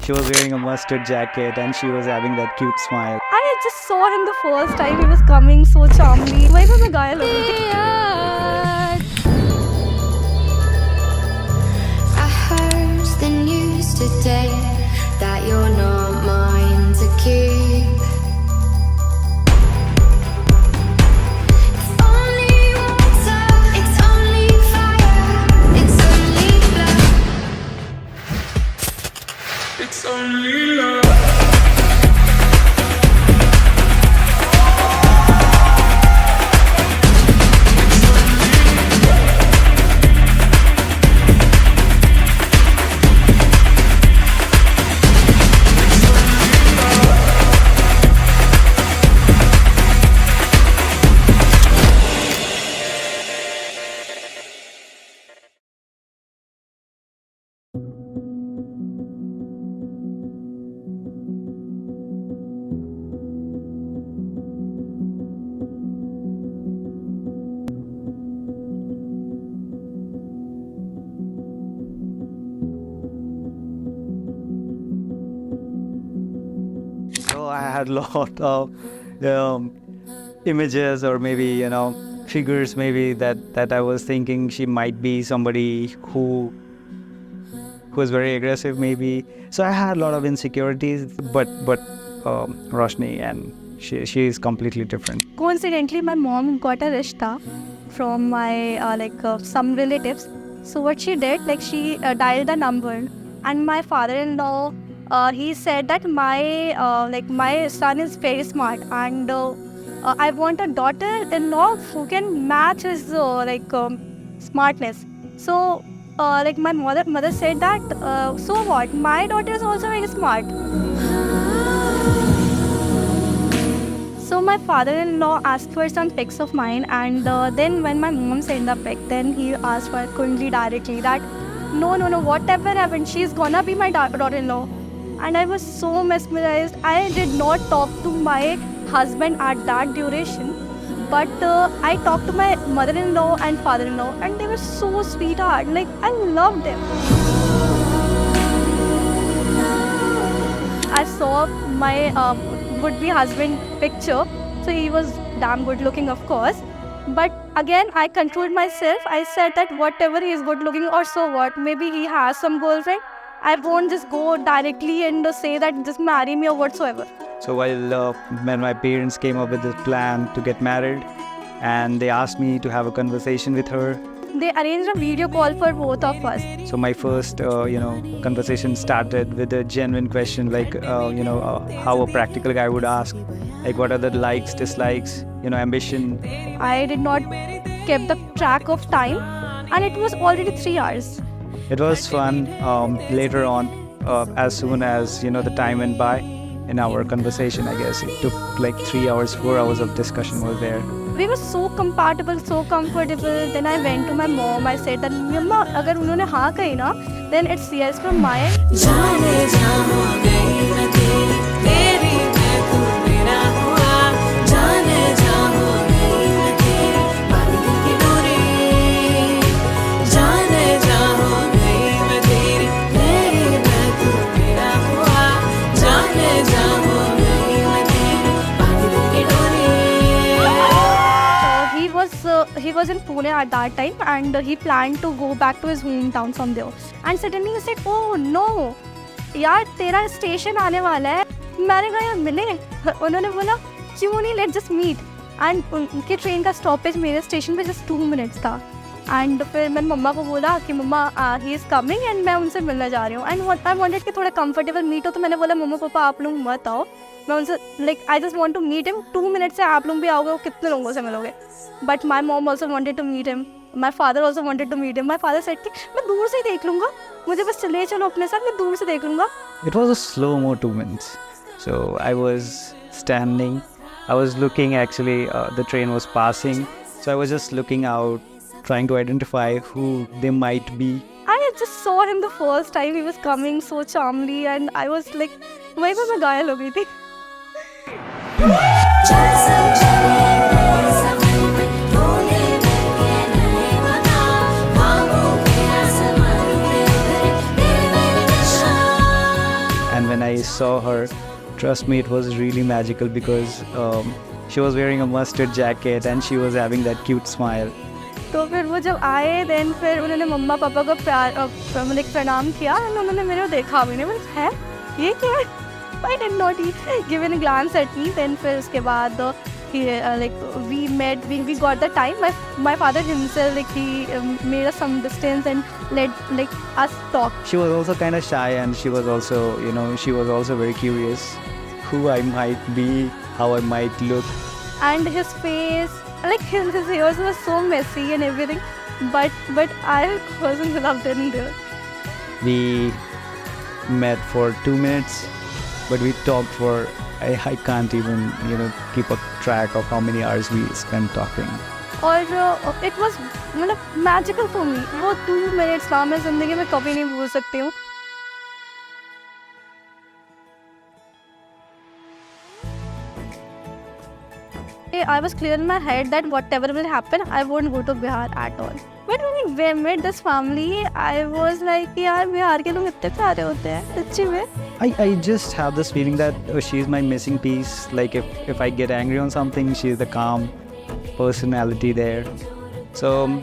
She was wearing a mustard jacket and she was having that cute smile. I just saw him the first time he was coming so charmingly. वही तो मैं गाया लगी थी. I heard the news today that you're not mine to keep. It's only water, it's only fire, it's only blood. It's only love. So I had a lot of images or maybe, figures maybe that I was thinking she might be somebody who was very aggressive maybe. So I had a lot of insecurities, but Roshni, and she is completely different. Coincidentally, my mom got a rishta from my some relatives. So what she did, she dialed the number, and my father-in-law, he said that my son is very smart, and I want a daughter-in-law who can match his smartness. So my mother said that so what? My daughter is also very smart. So my father-in-law asked for some pics of mine, and then when my mom sent the pic, then he asked for Kundli directly that no, whatever happened, she's gonna be my daughter-in-law. And I was so mesmerized. I did not talk to my husband at that duration, but I talked to my mother-in-law and father-in-law, and they were so sweetheart. I loved them. I saw my would-be husband picture, so he was damn good looking, of course. But again, I controlled myself. I said that whatever he is good looking, or so what, maybe he has some girlfriend. I won't just go directly and say that just marry me or whatsoever. So when my parents came up with this plan to get married, and they asked me to have a conversation with her. They arranged a video call for both of us. So my first, conversation started with a genuine question, how a practical guy would ask, what are the likes, dislikes, ambition. I did not keep the track of time, and it was already 3 hours. It was fun. Later on, as soon as the time went by in our conversation, I guess it took 3 hours, 4 hours of discussion was there. We were so compatible, so comfortable. Then I went to my mom. I said that, Mama, agar unhone haan kahi na, then it's yes from my end. He was in Pune at that time, and he planned to go back to his hometown from there. And suddenly he said, "Oh no, यार तेरा station आने वाला है." मैंने कहा यार मिले. उन्होंने बोला क्यों नहीं, let's just meet. And उनके ट्रेन का स्टॉपेज मेरे स्टेशन पे just 2 minutes था. And फिर मैंने मम्मा को बोला कि मम्मा he is coming and मैं उनसे मिलने जा रही हूँ. And I wanted कि थोड़ा comfortable meet हो, तो मैंने बोला मम्मा पापा आप लोग मत आओ. मैं उनसे I just want to meet him. 2 minutes से आप लोग भी आओगे, वो कितने लोगों से मिलोगे. But my mom also wanted to meet him. My father also wanted to meet him. My father said कि मैं दूर से ही देख लूँगा, मुझे बस ले चलो अपने साथ, मैं दूर से देख लूँगा. It was a slow-mo 2 minutes. So I was standing. I was looking actually. The train was passing. So I was just looking out, trying to identify who they might be. I just saw him the first time. He was coming so charmingly, and I was like, वहीं पे मैं घायल हो गई थी. And when I saw her, trust me, it was really magical because she was wearing a mustard jacket and she was having that cute smile. तो फिर वो जब आए देन फिर उन्होंने मम्मा पापा को मतलब प्रणाम किया और उन्होंने मेरे को देखा भी नहीं, बोले है ये क्या है? I did not give a glance at me. Then फिर उसके बाद we met, we got the time. My father himself he made us some distance and let us talk. She was also kind of shy and she was also very curious who I might be, how I might look. And his face, his hairs was so messy and everything, but I wasn't loved in there. We met for 2 minutes, but we talked for I can't even keep a track of how many hours we spent talking. और it was magical for me. वो 2 minutes था, मैं ज़िंदगी में कभी नहीं भूल सकती हूँ. I was clear in my head that whatever will happen, I won't go to Bihar at all. But when we met this family, I was like, यार बिहार के लोग इतने प्यारे होते हैं सच्ची में. I just have this feeling that she's my missing piece. Like if I get angry on something, she's the calm personality there. So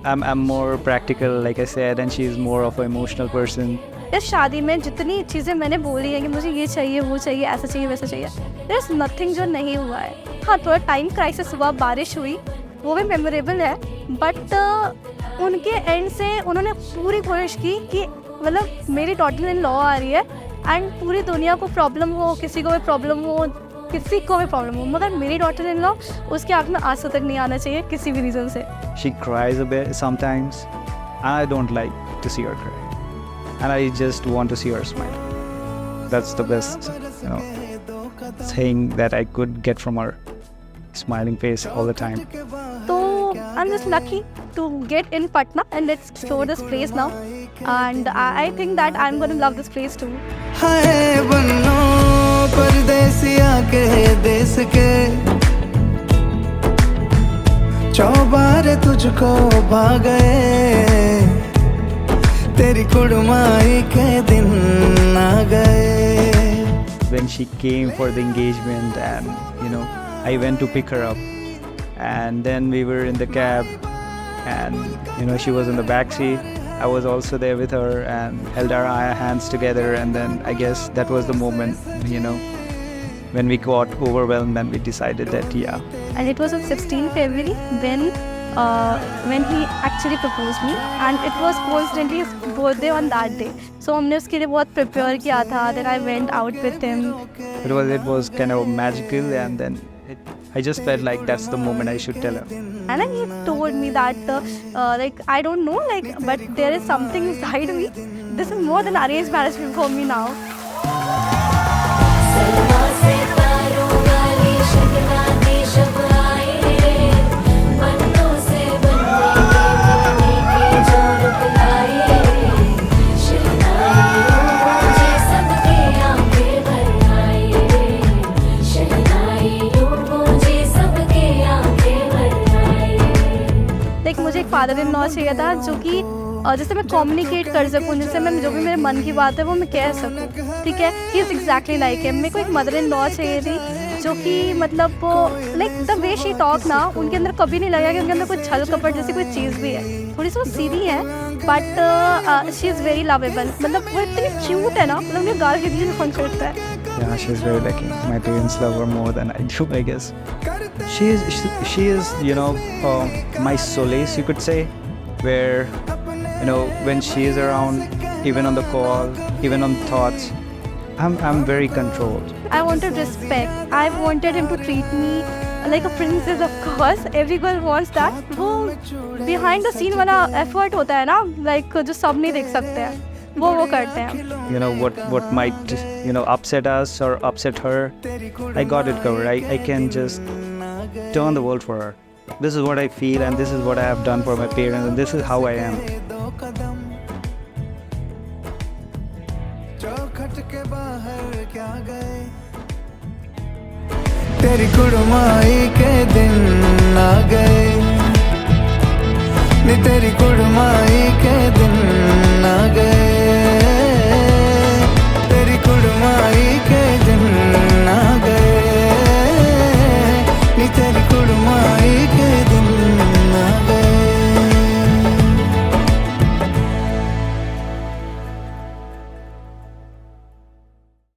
I'm more practical, like I said, and she's more of an emotional person. इस शादी में जितनी चीज़ें मैंने बोली हैं कि मुझे ये चाहिए वो चाहिए ऐसा चाहिए वैसा चाहिए, there's nothing जो नहीं हुआ है. हाँ थोड़ा टाइम क्राइसिस हुआ, बारिश हुई, वो भी मेमोरेबल है, बट उनके एंड से उन्होंने पूरी कोशिश की कि मतलब मेरी डॉटर इन लॉ आ रही है एंड पूरी दुनिया को प्रॉब्लम हो, किसी को भी प्रॉब्लम हो, मगर मेरी डॉटर इन लॉ उसके आँख में आंसू तक नहीं आना चाहिए किसी भी रीज़न से. She cries a bit sometimes. I don't like to see her cry. And I just want to see her smile. That's the best, thing that I could get from her, smiling face all the time. So I'm just lucky to get in Patna and let's explore this place now. And I think that I'm going to love this place too. हाय बन्नो परदेसिया के देश के चौबार तुझको भाग गए तेरी कुड़माई के दिन आ गए. When she came for the engagement and I went to pick her up and then we were in the cab and she was in the back seat. I was also there with her and held our hands together, and then I guess that was the moment when we got overwhelmed and we decided that And it was on 16 February when he actually proposed me, and it was coincidentally his birthday on that day. So हमने उसके लिए बहुत prepare किया था. Then I went out with him. It was kind of magical, and then I just felt like that's the moment I should tell her. And then he told me that I don't know, but there is something inside me. This is more than arranged marriage for me now. मुझे एक father in law चाहिए था जो कि जिससे मैं communicate कर सकूँ, जिससे मैं जो भी मेरे मन की बात है वो मैं कह सकूँ. ठीक है, he is exactly like him. मेरे को एक मदर इन लॉ चाहिए थी जो कि मतलब द वे शी टॉक ना, उनके अंदर कभी नहीं लगा कि उनके अंदर कोई छल कपट जैसी कोई चीज़ भी है. थोड़ी सी वो सीधी है but she is very lovable. मतलब वो इतनी क्यूट है ना, मतलब मुझे गाल के दिए फोन करता है. Yeah, she's very lucky. My parents love her more than I do, I guess. She is my solace, you could say, where when she is around, even on the call, even on thoughts, I'm very controlled. I wanted respect. I wanted him to treat me like a princess, of course. Every girl wants that. वो behind the scene वाला effort होता है ना, जो सब नहीं देख सकते हैं, वो करते हैं. What might upset us or upset her, I got it covered. I can just turn the world for her. This is what I feel, and this is what I have done for my parents, and this is how I am. तेरी कुड़माई के दिन आ गए, तेरी कुड़माई के दिन आ गए.